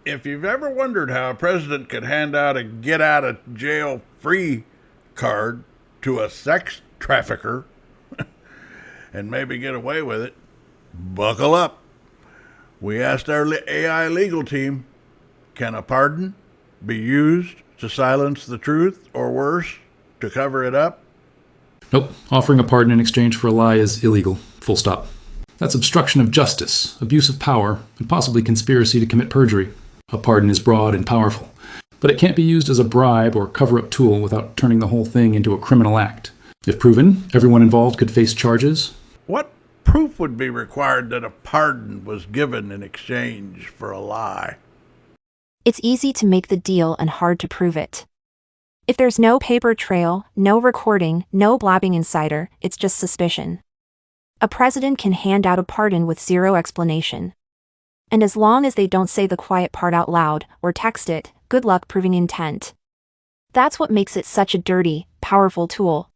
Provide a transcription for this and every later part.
If you've ever wondered how a president could hand out a get out of jail free card to a sex trafficker and maybe get away with it, buckle up. We asked our AI legal team, can a pardon be used to silence the truth, or worse, to cover it up? Nope. Offering a pardon in exchange for a lie is illegal. Full stop. That's obstruction of justice, abuse of power, and possibly conspiracy to commit perjury. A pardon is broad and powerful, but it can't be used as a bribe or cover-up tool without turning the whole thing into a criminal act. If proven, everyone involved could face charges. What proof would be required that a pardon was given in exchange for a lie? It's easy to make the deal and hard to prove it. If there's no paper trail, no recording, no blabbing insider, it's just suspicion. A president can hand out a pardon with zero explanation. And as long as they don't say the quiet part out loud or text it, good luck proving intent. That's what makes it such a dirty, powerful tool.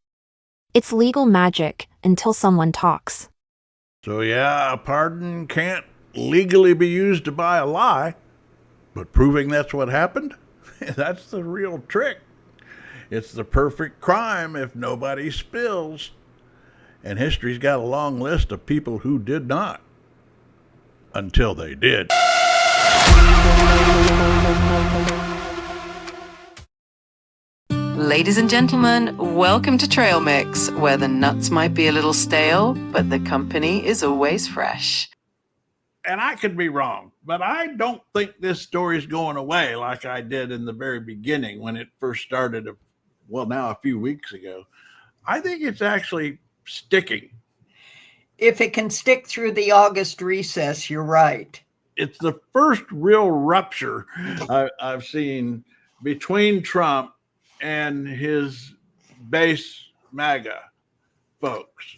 It's legal magic until someone talks. So yeah, a pardon can't legally be used to buy a lie, but proving that's what happened, that's the real trick. It's the perfect crime if nobody spills. And history's got a long list of people who did not. Until they did. Ladies and gentlemen, welcome to Trail Mix, where the nuts might be a little stale, but the company is always fresh. And I could be wrong, but I don't think this story's going away like I did in the very beginning when it first started, now a few weeks ago. I think it's actually sticking. If it can stick through the August recess, you're right. It's the first real rupture I've seen between Trump and his base MAGA folks.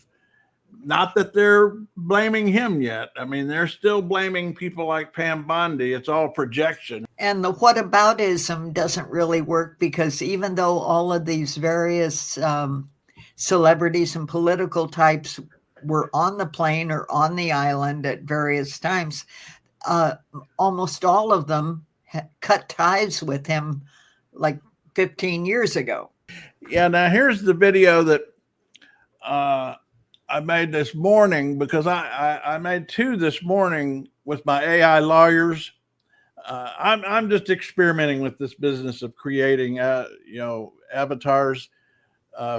Not that they're blaming him yet. I mean, they're still blaming people like Pam Bondi. It's all projection. And the whataboutism doesn't really work, because even though all of these various celebrities and political types were on the plane or on the island at various times, almost all of them cut ties with him like 15 years ago. Yeah, now here's the video that I made this morning, because I made two this morning with my AI lawyers. I'm just experimenting with this business of creating avatars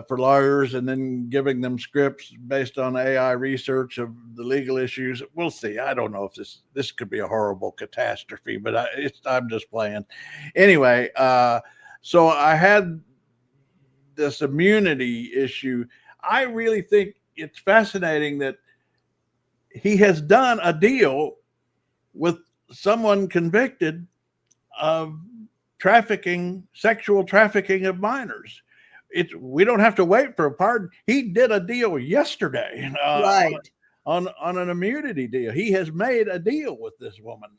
for lawyers and then giving them scripts based on AI research of the legal issues. We'll see. I don't know if this could be a horrible catastrophe, but I'm just playing. Anyway, so I had this immunity issue. I really think it's fascinating that he has done a deal with someone convicted of sexual trafficking of minors. We don't have to wait for a pardon. He did a deal yesterday, right, on an immunity deal. He has made a deal with this woman,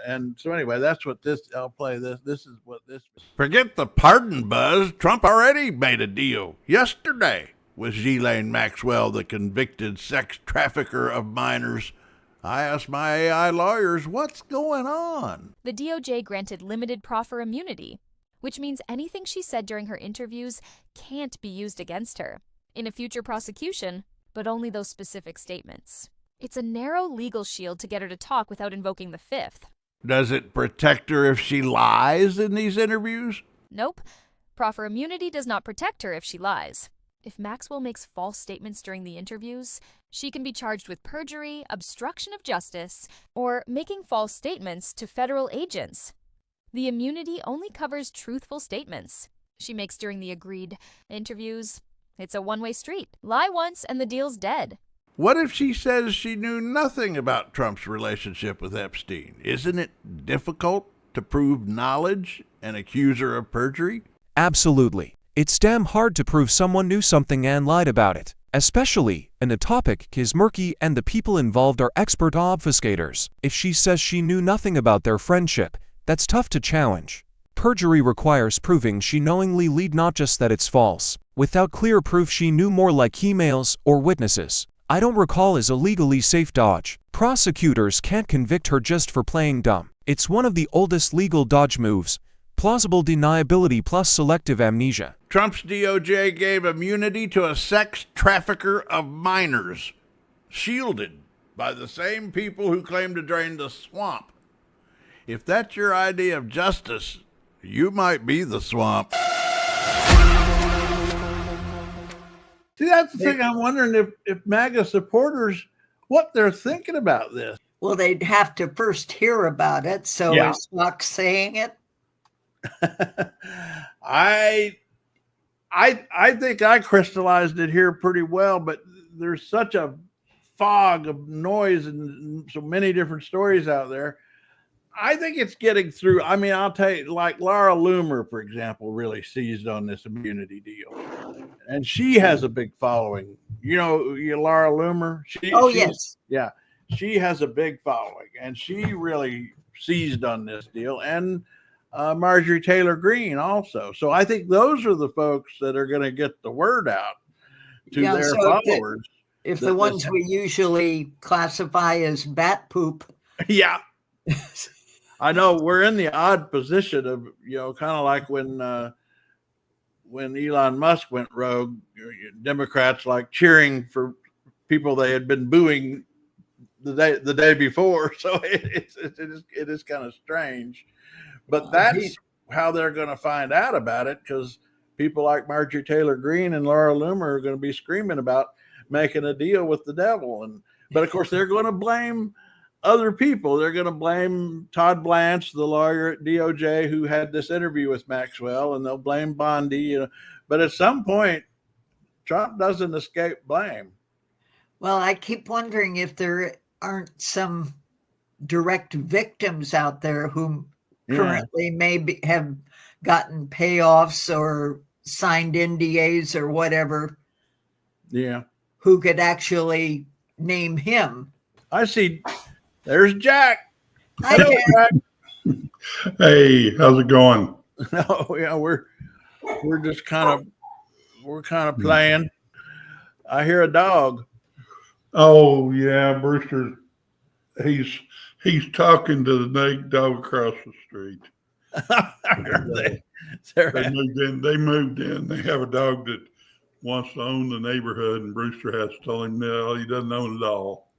and so anyway, that's what this. I'll play this. This is what this. Forget the pardon buzz. Trump already made a deal yesterday with Ghislaine Maxwell, the convicted sex trafficker of minors. I asked my AI lawyers, what's going on? The DOJ granted limited proffer immunity, which means anything she said during her interviews can't be used against her in a future prosecution, but only those specific statements. It's a narrow legal shield to get her to talk without invoking the Fifth. Does it protect her if she lies in these interviews? Nope. Proffer immunity does not protect her if she lies. If Maxwell makes false statements during the interviews, she can be charged with perjury, obstruction of justice, or making false statements to federal agents. The immunity only covers truthful statements she makes during the agreed interviews. It's a one-way street. Lie once and the deal's dead. What if she says she knew nothing about Trump's relationship with Epstein? Isn't it difficult to prove knowledge and accuse her of perjury? Absolutely. It's damn hard to prove someone knew something and lied about it, especially when the topic is murky and the people involved are expert obfuscators. If she says she knew nothing about their friendship, that's tough to challenge. Perjury requires proving she knowingly lied, not just that it's false. Without clear proof she knew more, like emails or witnesses, I don't recall, is a legally safe dodge. Prosecutors can't convict her just for playing dumb. It's one of the oldest legal dodge moves. Plausible deniability plus selective amnesia. Trump's DOJ gave immunity to a sex trafficker of minors, shielded by the same people who claim to drain the swamp. If that's your idea of justice, you might be the swamp. See, that's the thing. I'm wondering if MAGA supporters, what they're thinking about this. Well, they'd have to first hear about it. So is Fox saying it? I think I crystallized it here pretty well, but there's such a fog of noise and so many different stories out there. I think it's getting through. I mean, I'll tell you, like Laura Loomer, for example, really seized on this immunity deal. And she has a big following. You know, Laura Loomer? Yes. Yeah. She has a big following, and she really seized on this deal. And Marjorie Taylor Greene also. So I think those are the folks that are going to get the word out to their followers. If the ones we usually classify as bat poop. Yeah. I know we're in the odd position of, kind of like when Elon Musk went rogue, Democrats like cheering for people they had been booing the day before. So it is kind of strange, but that's how they're going to find out about it, because people like Marjorie Taylor Greene and Laura Loomer are going to be screaming about making a deal with the devil. But of course they're going to blame other people. They're going to blame Todd Blanche, the lawyer at DOJ who had this interview with Maxwell, and they'll blame Bondi. But at some point, Trump doesn't escape blame. Well, I keep wondering if there aren't some direct victims out there who currently have gotten payoffs or signed NDAs or whatever. Yeah. Who could actually name him. I see. There's Jack. Hi, Jack. Hey, how's it going? Oh, yeah, we're just kind of playing. I hear a dog. Oh yeah, Brewster. He's talking to the naked dog across the street. They moved in. They have a dog that wants to own the neighborhood, and Brewster has to tell him no, he doesn't own it all.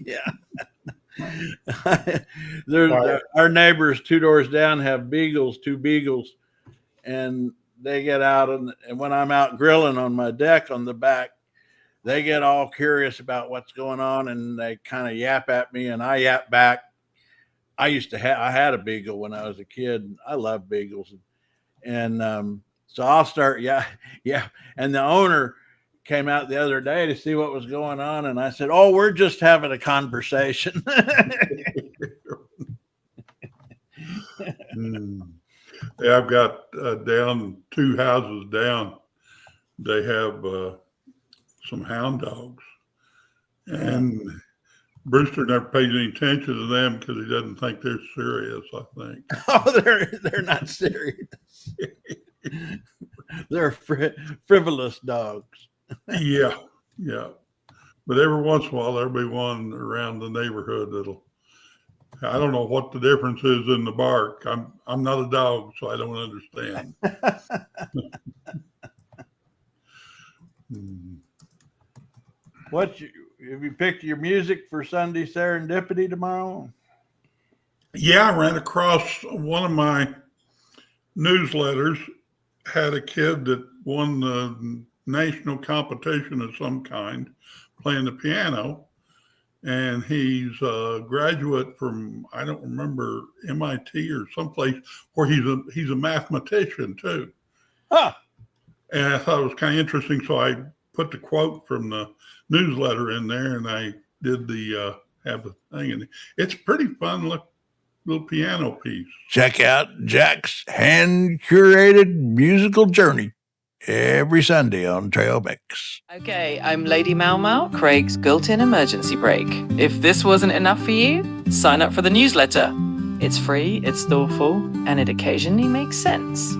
Yeah. Our neighbors 2 doors down have two beagles, and they get out and when I'm out grilling on my deck on the back, they get all curious about what's going on, and they kind of yap at me and I yap back. I had a beagle when I was a kid. I love beagles. And so I'll start. Yeah. And the owner came out the other day to see what was going on. And I said, "Oh, we're just having a conversation." Yeah, I've got down 2 houses down. They have some hound dogs, and Brewster never pays any attention to them because he doesn't think they're serious, I think. Oh, they're not serious. They're frivolous dogs. Yeah. But every once in a while, there'll be one around the neighborhood I don't know what the difference is in the bark. I'm not a dog, so I don't understand. Have you picked your music for Sunday Serendipity tomorrow? Yeah, I ran across one of my newsletters, had a kid that won the national competition of some kind playing the piano. And he's a graduate from, I don't remember, MIT or someplace where he's a mathematician too. Huh. And I thought it was kind of interesting. So I put the quote from the newsletter in there, and I did have the thing. And it's pretty fun little piano piece. Check out Jack's hand-curated musical journey every Sunday on Trail Mix. Okay, I'm Lady Mau Mau, Craig's built-in emergency brake. If this wasn't enough for you, sign up for the newsletter. It's free, it's thoughtful, and it occasionally makes sense.